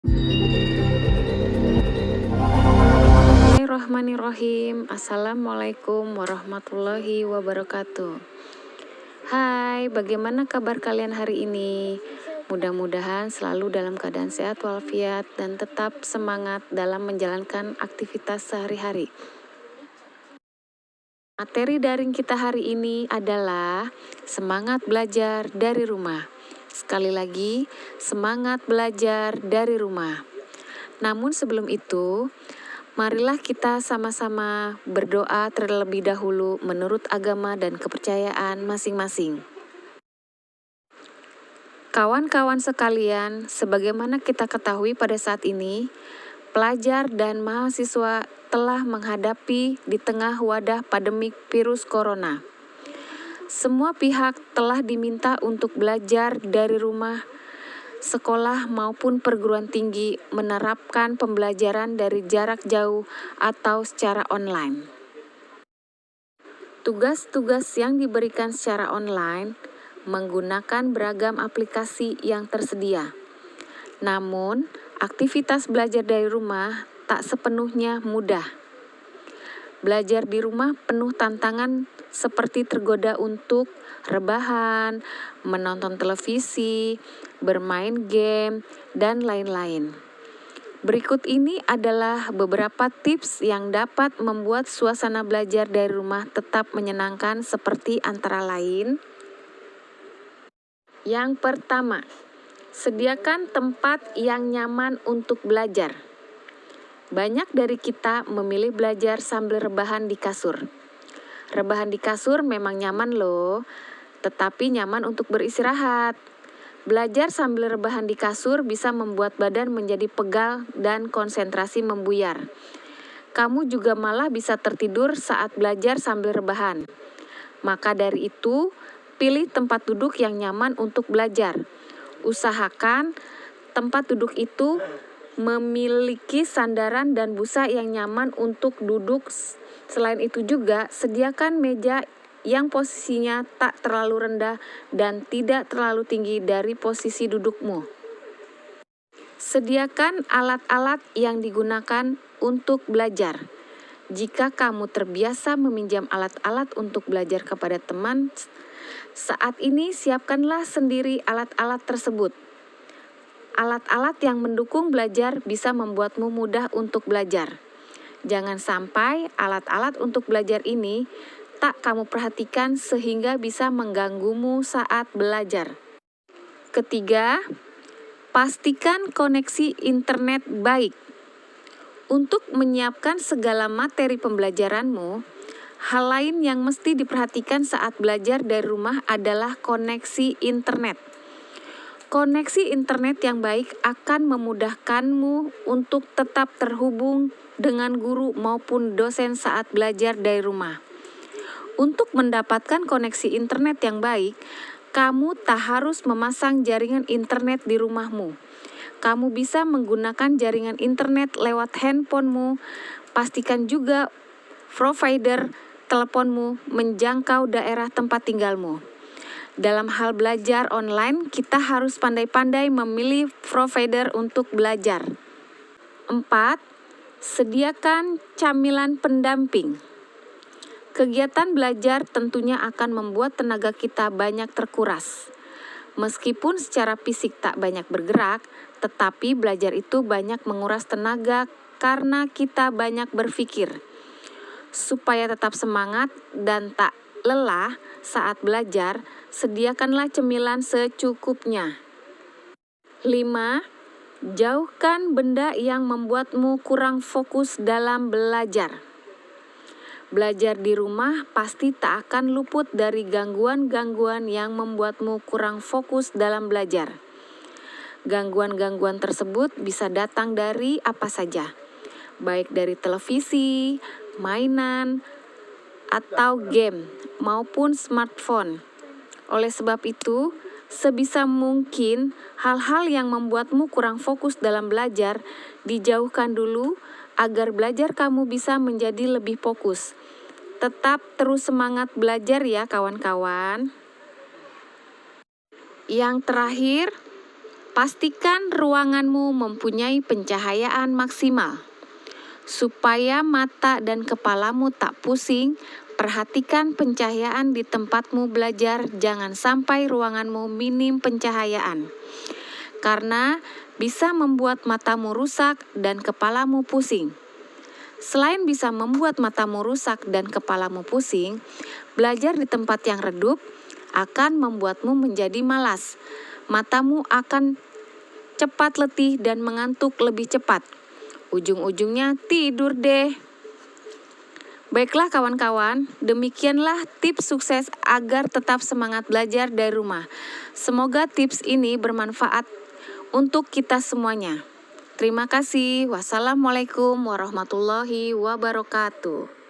Bismillahirrahmanirrahim. Assalamualaikum warahmatullahi wabarakatuh. Hai, bagaimana kabar kalian hari ini? Mudah-mudahan selalu dalam keadaan sehat walafiat dan tetap semangat dalam menjalankan aktivitas sehari-hari. Materi daring kita hari ini adalah semangat belajar dari rumah. Sekali lagi, semangat belajar dari rumah. Namun sebelum itu, marilah kita sama-sama berdoa terlebih dahulu menurut agama dan kepercayaan masing-masing. Kawan-kawan sekalian, sebagaimana kita ketahui pada saat ini, pelajar dan mahasiswa telah menghadapi di tengah wadah pandemik virus corona. Semua pihak telah diminta untuk belajar dari rumah. Sekolah maupun perguruan tinggi menerapkan pembelajaran dari jarak jauh atau secara online. Tugas-tugas yang diberikan secara online menggunakan beragam aplikasi yang tersedia. Namun, aktivitas belajar dari rumah tak sepenuhnya mudah. Belajar di rumah penuh tantangan seperti tergoda untuk rebahan, menonton televisi, bermain game, dan lain-lain. Berikut ini adalah beberapa tips yang dapat membuat suasana belajar dari rumah tetap menyenangkan seperti antara lain. Yang pertama, sediakan tempat yang nyaman untuk belajar. Banyak dari kita memilih belajar sambil rebahan di kasur. Rebahan di kasur memang nyaman loh, tetapi nyaman untuk beristirahat. Belajar sambil rebahan di kasur bisa membuat badan menjadi pegal dan konsentrasi membuyar. Kamu juga malah bisa tertidur saat belajar sambil rebahan. Maka dari itu, pilih tempat duduk yang nyaman untuk belajar. Usahakan tempat duduk itu memiliki sandaran dan busa yang nyaman untuk duduk. Selain itu juga, sediakan meja yang posisinya tak terlalu rendah dan tidak terlalu tinggi dari posisi dudukmu. Sediakan alat-alat yang digunakan untuk belajar. Jika kamu terbiasa meminjam alat-alat untuk belajar kepada teman, saat ini siapkanlah sendiri alat-alat tersebut. Alat-alat yang mendukung belajar bisa membuatmu mudah untuk belajar. Jangan sampai alat-alat untuk belajar ini tak kamu perhatikan sehingga bisa mengganggumu saat belajar. Ketiga, pastikan koneksi internet baik. Untuk menyiapkan segala materi pembelajaranmu, hal lain yang mesti diperhatikan saat belajar dari rumah adalah koneksi internet. Koneksi internet yang baik akan memudahkanmu untuk tetap terhubung dengan guru maupun dosen saat belajar dari rumah. Untuk mendapatkan koneksi internet yang baik, kamu tak harus memasang jaringan internet di rumahmu. Kamu bisa menggunakan jaringan internet lewat handphonemu. Pastikan juga provider teleponmu menjangkau daerah tempat tinggalmu. Dalam hal belajar online, kita harus pandai-pandai memilih provider untuk belajar. 4. Sediakan camilan pendamping. Kegiatan belajar tentunya akan membuat tenaga kita banyak terkuras. Meskipun secara fisik tak banyak bergerak, tetapi belajar itu banyak menguras tenaga karena kita banyak berpikir. Supaya tetap semangat dan tak lelah saat belajar, sediakanlah cemilan secukupnya. 5. Jauhkan benda yang membuatmu kurang fokus dalam belajar. Belajar di rumah pasti tak akan luput dari gangguan-gangguan yang membuatmu kurang fokus dalam belajar. Gangguan-gangguan tersebut bisa datang dari apa saja, baik dari televisi, mainan, atau game, maupun smartphone. Oleh sebab itu, sebisa mungkin hal-hal yang membuatmu kurang fokus dalam belajar dijauhkan dulu agar belajar kamu bisa menjadi lebih fokus. Tetap terus semangat belajar ya kawan-kawan. Yang terakhir, Pastikan ruanganmu mempunyai pencahayaan maksimal. Supaya mata dan kepalamu tak pusing, perhatikan pencahayaan di tempatmu belajar. Jangan sampai ruanganmu minim pencahayaan, karena bisa membuat matamu rusak dan kepalamu pusing. Selain bisa membuat matamu rusak dan kepalamu pusing, belajar di tempat yang redup akan membuatmu menjadi malas. Matamu akan cepat letih dan mengantuk lebih cepat. Ujung-ujungnya tidur deh. Baiklah kawan-kawan, demikianlah tips sukses agar tetap semangat belajar dari rumah. Semoga tips ini bermanfaat untuk kita semuanya. Terima kasih. Wassalamualaikum warahmatullahi wabarakatuh.